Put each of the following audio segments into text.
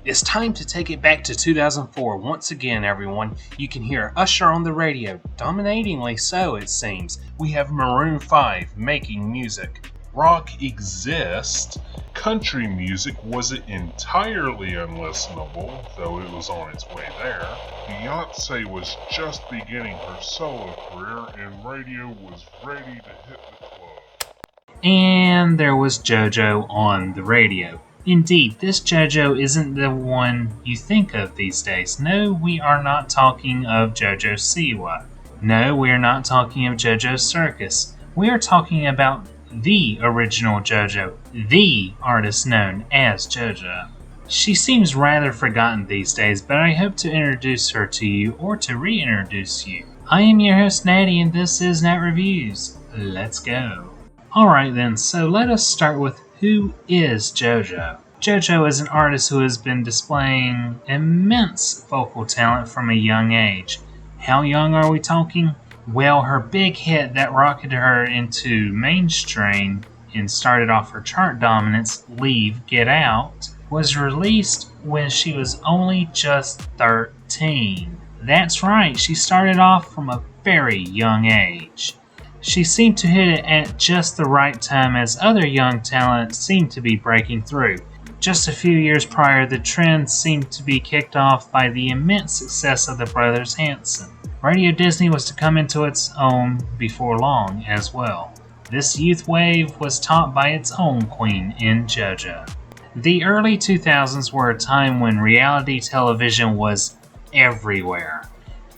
It's time to take it back to 2004 once again, everyone. You can hear Usher on the radio, dominatingly so it seems. We have Maroon 5 making music. Rock exists. Country music wasn't entirely unlistenable, though it was on its way there. Beyonce was just beginning her solo career, and radio was ready to hit the club. And there was JoJo on the radio. Indeed, this JoJo isn't the one you think of these days. No, we are not talking of JoJo Siwa. No, we are not talking of JoJo Circus. We are talking about the original JoJo, the artist known as JoJo. She seems rather forgotten these days, but I hope to introduce her to you or to reintroduce you. I am your host Natty, and this is Nat Reviews. Let's go. Alright then, so let us start with who is JoJo? JoJo is an artist who has been displaying immense vocal talent from a young age. How young are we talking? Well, her big hit that rocketed her into mainstream and started off her chart dominance, Leave, Get Out, was released when she was only just 13. That's right, she started off from a very young age. She seemed to hit it at just the right time as other young talent seemed to be breaking through. Just a few years prior, the trend seemed to be kicked off by the immense success of the brothers Hanson. Radio Disney was to come into its own before long as well. This youth wave was topped by its own queen in JoJo. The early 2000s were a time when reality television was everywhere.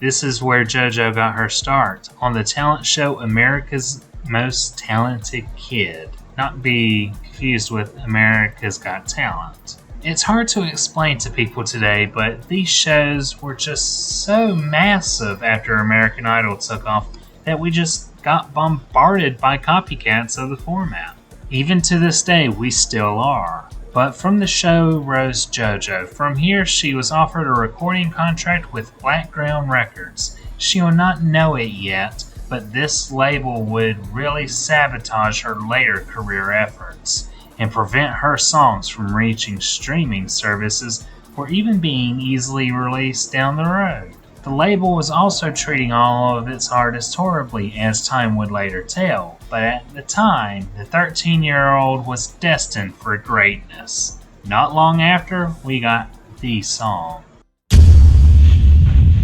This is where JoJo got her start, on the talent show America's Most Talented Kid. Not be confused with America's Got Talent. It's hard to explain to people today, but these shows were just so massive after American Idol took off that we just got bombarded by copycats of the format. Even to this day, we still are. But from the show rose JoJo. From here, she was offered a recording contract with Blackground Records. She will not know it yet, but this label would really sabotage her later career efforts and prevent her songs from reaching streaming services or even being easily released down the road. The label was also treating all of its artists horribly, as time would later tell, but at the time, the 13-year-old was destined for greatness. Not long after, we got the song.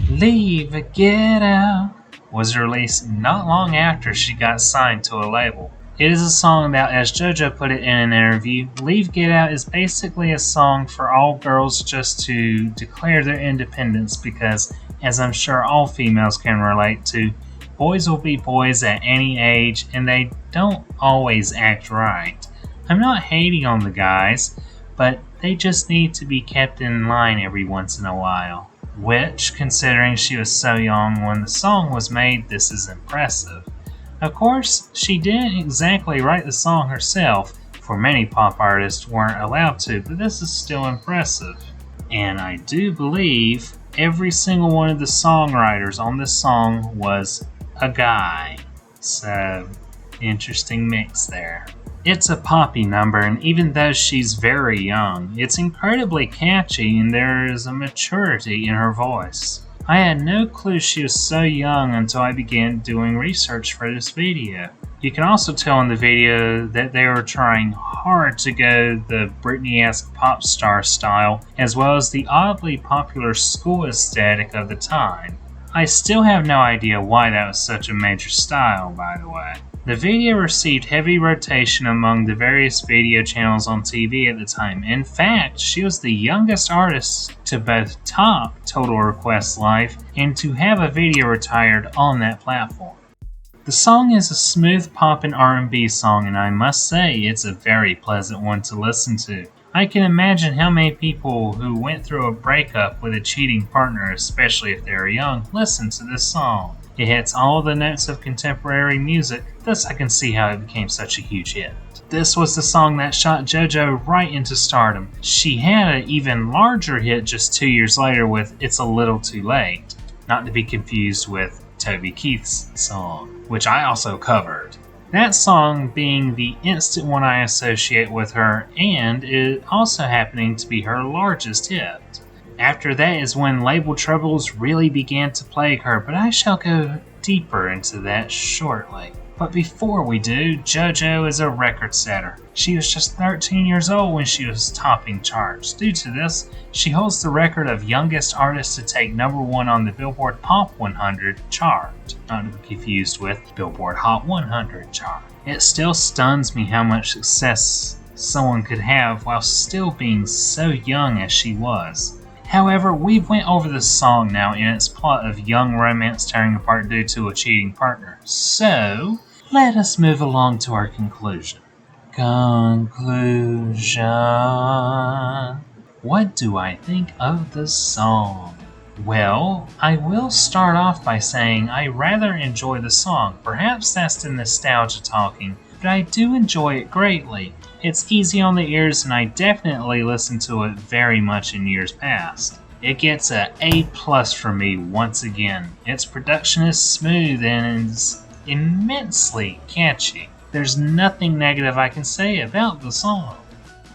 Leave, Get Out was released not long after she got signed to a label. It is a song about, as JoJo put it in an interview, Leave, Get Out is basically a song for all girls just to declare their independence because, as I'm sure all females can relate to, boys will be boys at any age and they don't always act right. I'm not hating on the guys, but they just need to be kept in line every once in a while. Which, considering she was so young when the song was made, this is impressive. Of course, she didn't exactly write the song herself, for many pop artists weren't allowed to, but this is still impressive. And I do believe every single one of the songwriters on this song was a guy. So, interesting mix there. It's a poppy number, and even though she's very young, it's incredibly catchy and there is a maturity in her voice. I had no clue she was so young until I began doing research for this video. You can also tell in the video that they were trying hard to go the Britney-esque pop star style, as well as the oddly popular school aesthetic of the time. I still have no idea why that was such a major style, by the way. The video received heavy rotation among the various video channels on TV at the time. In fact, she was the youngest artist to both top Total Request Live and to have a video retired on that platform. The song is a smooth pop and R&B song, and I must say it's a very pleasant one to listen to. I can imagine how many people who went through a breakup with a cheating partner, especially if they were young, listen to this song. It hits all the notes of contemporary music, thus I can see how it became such a huge hit. This was the song that shot JoJo right into stardom. She had an even larger hit just 2 years later with It's a Little Too Late, not to be confused with Toby Keith's song, which I also covered. That song being the instant one I associate with her, and it also happening to be her largest hit. After that is when label troubles really began to plague her, but I shall go deeper into that shortly. But before we do, JoJo is a record setter. She was just 13 years old when she was topping charts. Due to this, she holds the record of youngest artist to take #1 on the Billboard Pop 100 chart, not to be confused with Billboard Hot 100 chart. It still stuns me how much success someone could have while still being so young as she was. However, we've went over the song now and its plot of young romance tearing apart due to a cheating partner. So, let us move along to our conclusion. Conclusion. What do I think of the song? Well, I will start off by saying I rather enjoy the song. Perhaps that's the nostalgia talking, but I do enjoy it greatly. It's easy on the ears and I definitely listened to it very much in years past. It gets a A+ from me once again. Its production is smooth and is immensely catchy. There's nothing negative I can say about the song.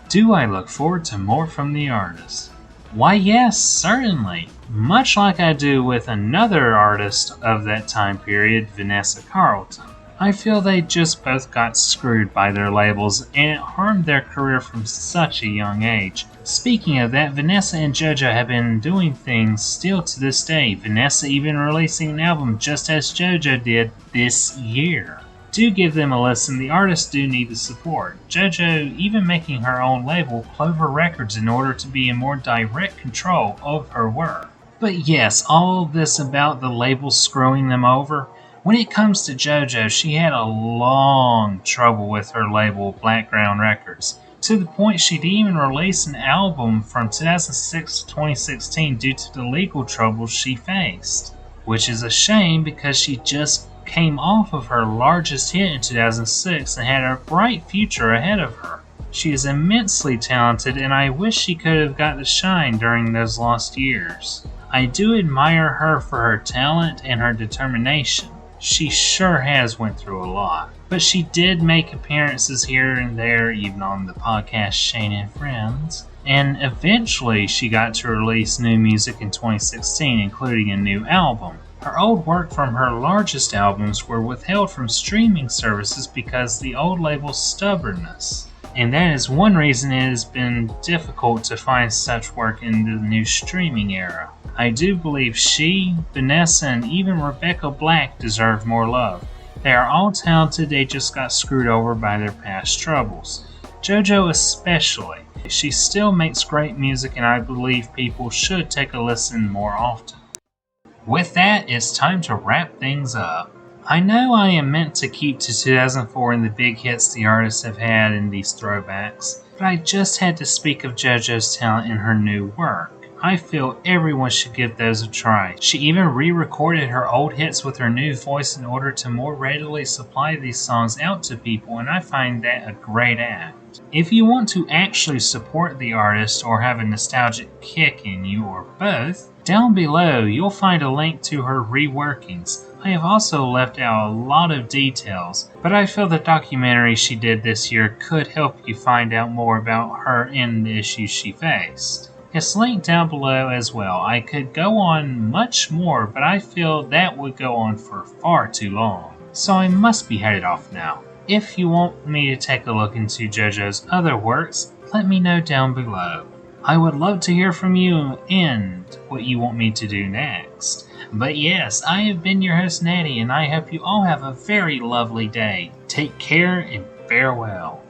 Do I look forward to more from the artist? Why yes, certainly. Much like I do with another artist of that time period, Vanessa Carlton. I feel they just both got screwed by their labels and it harmed their career from such a young age. Speaking of that, Vanessa and JoJo have been doing things still to this day, Vanessa even releasing an album just as JoJo did this year. Do give them a listen, the artists do need the support. JoJo even making her own label, Clover Records, in order to be in more direct control of her work. But yes, all this about the label screwing them over. When it comes to JoJo, she had a long trouble with her label, Blackground Records, to the point she didn't even release an album from 2006 to 2016 due to the legal troubles she faced. Which is a shame because she just came off of her largest hit in 2006 and had a bright future ahead of her. She is immensely talented and I wish she could have got to shine during those lost years. I do admire her for her talent and her determination. She sure has went through a lot. But she did make appearances here and there, even on the podcast Shane and Friends. And eventually she got to release new music in 2016, including a new album. Her old work from her largest albums were withheld from streaming services because the old label's stubbornness. And that is one reason it has been difficult to find such work in the new streaming era. I do believe she, Vanessa, and even Rebecca Black deserve more love. They are all talented, they just got screwed over by their past troubles. JoJo especially. She still makes great music and I believe people should take a listen more often. With that, it's time to wrap things up. I know I am meant to keep to 2004 and the big hits the artists have had in these throwbacks, but I just had to speak of JoJo's talent in her new work. I feel everyone should give those a try. She even re-recorded her old hits with her new voice in order to more readily supply these songs out to people, and I find that a great act. If you want to actually support the artist or have a nostalgic kick in you or both, down below you'll find a link to her reworkings. I have also left out a lot of details, but I feel the documentary she did this year could help you find out more about her and the issues she faced. It's linked down below as well. I could go on much more, but I feel that would go on for far too long. So I must be headed off now. If you want me to take a look into JoJo's other works, let me know down below. I would love to hear from you and what you want me to do next. But yes, I have been your host Natty, and I hope you all have a very lovely day. Take care and farewell.